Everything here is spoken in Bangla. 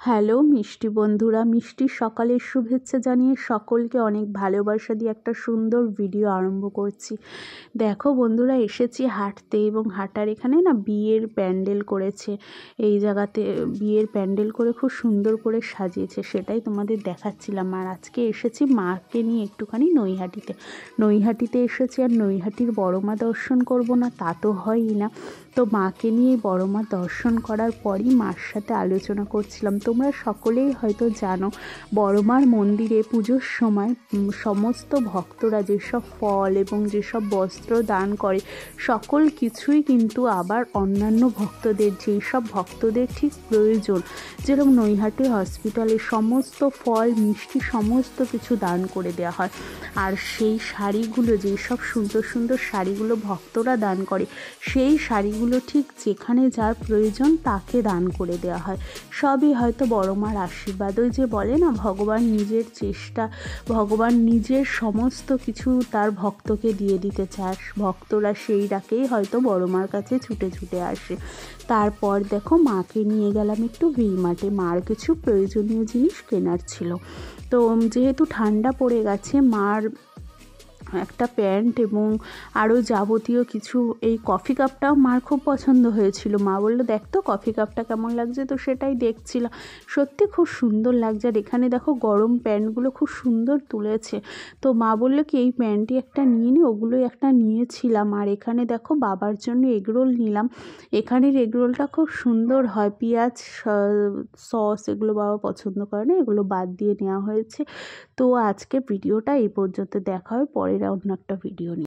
হ্যালো মিষ্টি বন্ধুরা, মিষ্টির সকালের শুভেচ্ছা জানিয়ে সকলকে অনেক ভালোবাসা দিয়ে একটা সুন্দর ভিডিও আরম্ভ করছি। দেখো বন্ধুরা, এসেছি হাঁটতে এবং হাঁটার এখানে না বিয়ের প্যান্ডেল করেছে। এই জায়গাতে বিয়ের প্যান্ডেল করে খুব সুন্দর করে সাজিয়েছে, সেটাই তোমাদের দেখাচ্ছিলাম। আর আজকে এসেছি মাকে নিয়ে একটুখানি নৈহাটিতে। নৈহাটিতে এসেছি, আর নৈহাটির বড় মা দর্শন করব না তা তো হয়ই না। তো মাকে নিয়ে বড় মা দর্শন করার পরই মার সাথে আলোচনা করছিলাম। তোমরা সকলেই হয়তো জানো, বড় মার মন্দিরে পুজোর সময় সমস্ত ভক্তরা যেসব ফল এবং যেসব বস্ত্র দান করে, সকল কিছুই কিন্তু আবার অন্যান্য ভক্তদের, যেই সব ভক্তদের ঠিক প্রয়োজন, যেরকম নৈহাটি হসপিটালে সমস্ত ফল মিষ্টি সমস্ত কিছু দান করে দেওয়া হয়। আর সেই শাড়িগুলো, যেই সব সুন্দর সুন্দর শাড়িগুলো ভক্তরা দান করে, সেই শাড়িগুলো ঠিক যেখানে যার প্রয়োজন তাকে দান করে দেওয়া হয়। সবই হয়তো বড় মার আশীর্বাদ। ওই যে বলে না, ভগবান নিজের চেষ্টা, ভগবান নিজের সমস্ত কিছু তার ভক্তকে দিয়ে দিতে চায়, ভক্তরা সেই ডাকেই হয়তো বড় মার কাছে ছুটে ছুটে আসে। তারপর দেখো মাকে নিয়ে গেলাম একটু ভি-মার্টে, মার কিছু প্রয়োজনীয় জিনিস কেনার ছিল। তো যেহেতু ঠান্ডা পড়ে গেছে, মার একটা প্যান্ট এবং আরও যাবতীয় কিছু, এই কফি কাপটাও মার খুব পছন্দ হয়েছিল। মা বললো, দেখ তো কফি কাপটা কেমন লাগছে, তো সেটাই দেখছিলাম। সত্যি খুব সুন্দর লাগছে। আর এখানে দেখো গরম প্যান্টগুলো খুব সুন্দর তুলেছে। তো মা বললো কি, এই প্যান্টই একটা নিয়ে নি, ওগুলোই একটা নিয়েছিলাম। আর এখানে দেখো বাবার জন্য এগরোল নিলাম। এখানের এগরোলটা খুব সুন্দর হয়, পেঁয়াজ সস এগুলো বাবা পছন্দ করে না, এগুলো বাদ দিয়ে নেওয়া হয়েছে। তো আজকে ভিডিওটা এই পর্যন্ত, দেখা হয় পরের অন্য একটা ভিডিও নিয়ে।